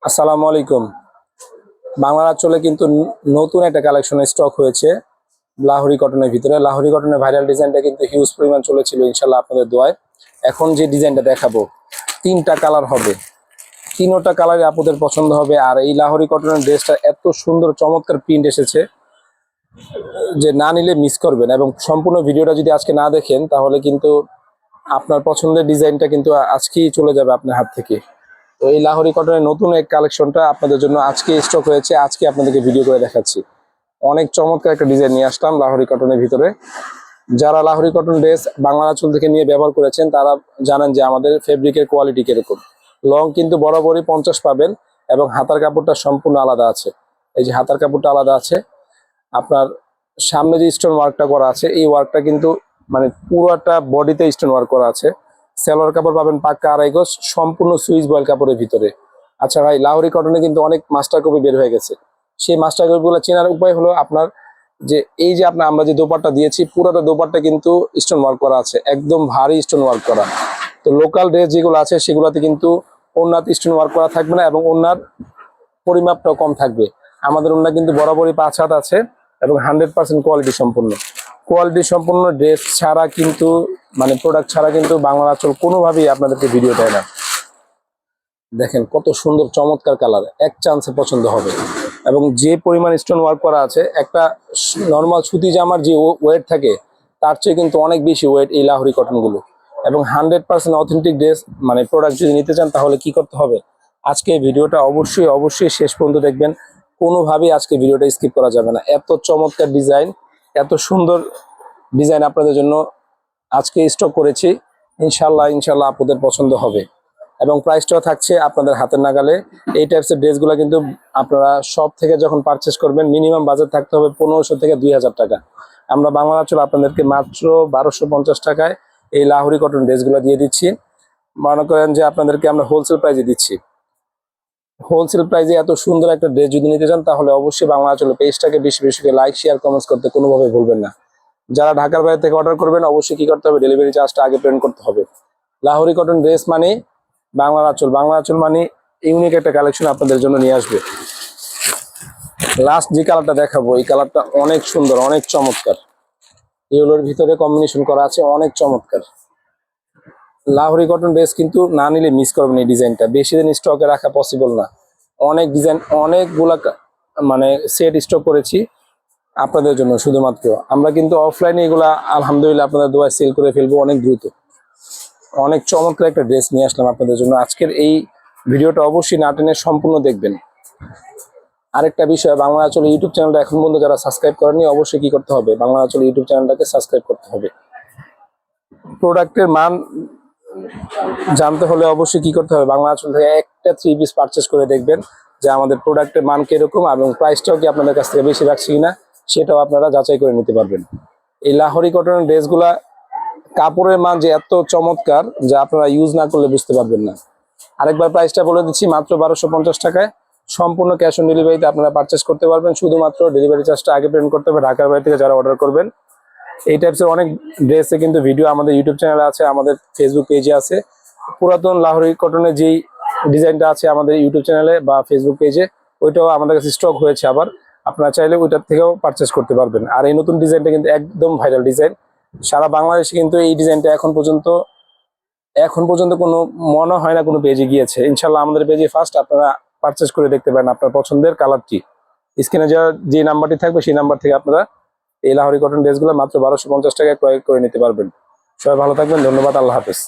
আসসালামু আলাইকুম। বাংলার আঁচলে কিন্তু নতুন একটা কালেকশনের স্টক হয়েছে লাহোরি কটনের ভিতরে। লাহোরি কটনের ভাইরাল ডিজাইনটা কিন্তু হিউজ পরিমাণ চলেছিল, ইনশাল্লাহ আপনাদের দোয়ায়। এখন যে ডিজাইনটা দেখাবো, তিনটা কালার হবে, তিনোটা কালারই আপনাদের পছন্দ হবে। আর এই লাহোরি কটনের ড্রেসটা এত সুন্দর চমৎকার প্রিন্ট এসেছে যে না নিলে মিস করবেন। এবং সম্পূর্ণ ভিডিওটা যদি আজকে না দেখেন তাহলে কিন্তু আপনার পছন্দের ডিজাইনটা কিন্তু আজকেই চলে যাবে আপনার হাত থেকে। তো এই লাহোরি কটনের নতুন এক কালেকশনটা আপনাদের জন্য আজকে স্টক হয়েছে, আজকে আপনাদেরকে ভিডিও করে দেখাচ্ছি। অনেক চমৎকার একটা ডিজাইন নিয়ে আসলাম লাহোরি কটনের ভিতরে। যারা লাহোরি কটন ড্রেস বাংলা আঁচল থেকে নিয়ে ব্যবহার করেছেন তারা জানেন যে আমাদের ফেব্রিকের কোয়ালিটি কিরকম। লং কিন্তু বরাবরই 50 পাবেন এবং হাতার কাপড়টা সম্পূর্ণ আলাদা আছে। এই যে হাতার কাপড়টা আলাদা আছে, আপনার সামনে যে স্টোন ওয়ার্কটা করা আছে এই ওয়ার্কটা কিন্তু মানে পুরোটা বডিতে স্টোন ওয়ার্ক করা আছে। সেলোয়ার কাপড় পাবেন পাক্কা 2.5 গজ, সম্পূর্ণ সুইচ বয়েল কাপড়ের ভিতরে। আচ্ছা ভাই, লাহোরি কটনে কিন্তু অনেক মাস্টার কপি বের হয়ে গেছে। সেই মাস্টার কপিগুলো চেনার উপায় হলো আপনার যে এই যে আমরা যে দোপাট্টা দিয়েছি, পুরোটা দোপাট্টা কিন্তু স্টোন ওয়ার্ক করা আছে, একদম ভারী স্টোন ওয়ার্ক করা। তো লোকাল ড্রেস যেগুলো আছে সেগুলোতে কিন্তু ওড়নাতে স্টোন ওয়ার্ক করা থাকবে না এবং ওড়নার পরিমাপটাও কম থাকবে। আমাদের ওড়না কিন্তু বরাবরই 5 হাত আছে এবং 100% কোয়ালিটি সম্পূর্ণ ড্রেস ছাড়া কিন্তু মানে প্রোডাক্ট ছাড়া কিন্তু বাংলা আঁচল কোনোভাবেই আপনাদেরকে ভিডিও দেয় না। দেখেন কত সুন্দর চমৎকার কালার, এক চান্সে পছন্দ হবে। এবং যে পরিমাণ স্টোন ওয়ার্ক করা আছে, একটা নর্মাল সুতি জামার যে ওয়েট থাকে তার চেয়ে কিন্তু অনেক বেশি ওয়েট এই লাহোরি কটনগুলো। এবং 100% অথেন্টিক ড্রেস মানে প্রোডাক্ট যদি নিতে চান তাহলে কি করতে হবে, আজকে ভিডিওটা অবশ্যই শেষ পর্যন্ত দেখবেন। কোনোভাবেই আজকে ভিডিওটা স্কিপ করা যাবে না। এত চমৎকার ডিজাইন, এত সুন্দর ডিজাইন আপনাদের জন্য আজকে স্টক করেছি। ইনশাল্লাহ আপনাদের পছন্দ হবে এবং প্রাইসটাও থাকছে আপনাদের হাতের নাগালে। এই টাইপসের ড্রেসগুলো কিন্তু আপনারা শপ থেকে যখন পারচেস করবেন মিনিমাম বাজেট থাকতে হবে 1500 থেকে 2000 টাকা। আমরা বাংলা আঁচল আপনাদেরকে মাত্র 1250 টাকায় এই লাহোরি কটন ড্রেসগুলো দিয়ে দিচ্ছি। মনে করেন যে আপনাদেরকে আমরা হোলসেল প্রাইজে দিচ্ছি। হোলসেল প্রাইজে এত সুন্দর একটা ড্রেস যদি নিতে চান তাহলে অবশ্যই বাংলা আঁচল পেজটাকে বেশি লাইক শেয়ার কমেন্টস করতে কোনোভাবে ভুলবেন না। যারা ঢাকার বাইরে থেকে অর্ডার করবেন অবশ্যই কি করতে হবে, ডেলিভারি চার্জটা আগে পেমেন্ট করতে হবে। লাহোরি কটন ড্রেস মানে বাংলা আঁচল মানে ইউনিক একটা কালেকশন আপনাদের জন্য নিয়ে আসবে। লাস্ট যে কালারটা দেখাবো এই কালারটা অনেক সুন্দর, অনেক চমৎকার। ইয়েলোর ভিতরে কম্বিনেশন করা আছে, অনেক চমৎকার। লাহোরি কটন ড্রেস কিন্তু না নিলে মিস করবেন। এই ডিজাইনটা বেশি দিন স্টকে রাখা পসিবল না। অনেক ডিজাইন, অনেকগুলা মানে সেট স্টক করেছি আপনাদের জন্য শুধুমাত্র। আমরা কিন্তু অফলাইনে এগুলা আলহামদুলিল্লাহ আপনাদের দোয়ায় সেল করে ফেলবো অনেক দ্রুত। অনেক চমৎকার একটা ড্রেস নিয়ে আসলাম আপনাদের জন্য। আজকের এই ভিডিওটা অবশ্যই না টেনে সম্পূর্ণ দেখবেন। আরেকটা বিষয়, বাংলা আঁচল ইউটিউব চ্যানেলটা এখন পর্যন্ত যারা সাবস্ক্রাইব করেনি অবশ্যই কি করতে হবে, বাংলা আঁচল ইউটিউব চ্যানেলটাকে সাবস্ক্রাইব করতে হবে। প্রোডাক্টের মান জানতে হলে অবশ্যই কি করতে হবে, বাংলা আঁচল থেকে একটা 3 পিস পারচেস করে দেখবেন যে আমাদের প্রোডাক্টের মান কিরকম এবং প্রাইসটাও কি আপনাদের কাছ থেকে বেশি রাখছি কিনা সেটাও আপনারা যাচাই করে নিতে পারবেন। এই লাহোরি কটনের ড্রেসগুলা কাপড়ের মান যে এত চমৎকার যা আপনারা ইউজ না করলে বুঝতে পারবেন না। আরেকবার প্রাইসটা বলে দিচ্ছি, মাত্র 1250 টাকায় সম্পূর্ণ ক্যাশ অন ডেলিভারিতে আপনারা পারচেস করতে পারবেন। শুধুমাত্র ডেলিভারি চার্জটা আগে পেমেন্ট করতে হবে ঢাকার বাইরে থেকে যারা অর্ডার করবেন। এই টাইপসের অনেক ড্রেসে কিন্তু ভিডিও আমাদের ইউটিউব চ্যানেলে আছে, আমাদের ফেসবুক পেজে আছে। পুরাতন লাহোরি কটনের যেই ডিজাইনটা আছে আমাদের ইউটিউব চ্যানেলে বা ফেসবুক পেজে, ওইটাও আমাদের কাছে স্টক হয়েছে। আবার আপনারা চাইলে ওইটার থেকেও পারচেস করতে পারবেন। আর এই নতুন ডিজাইনটা কিন্তু একদম ভাইরাল ডিজাইন, সারা বাংলাদেশে কিন্তু এই ডিজাইনটা এখন পর্যন্ত কোনো মনে হয় না কোনো পেজে গিয়েছে। ইনশাল্লাহ আমাদের পেজে ফার্স্ট আপনারা পারচেস করে দেখতে পারেন আপনার পছন্দের কালারটি। স্ক্রিনে যে নাম্বারটি থাকবে সেই নাম্বার থেকে আপনারা এই লাহোরি কটন ড্রেসগুলো মাত্র 1250 টাকায় ক্রয় করে নিতে পারবেন। সবাই ভালো থাকবেন, ধন্যবাদ, আল্লাহ হাফেজ।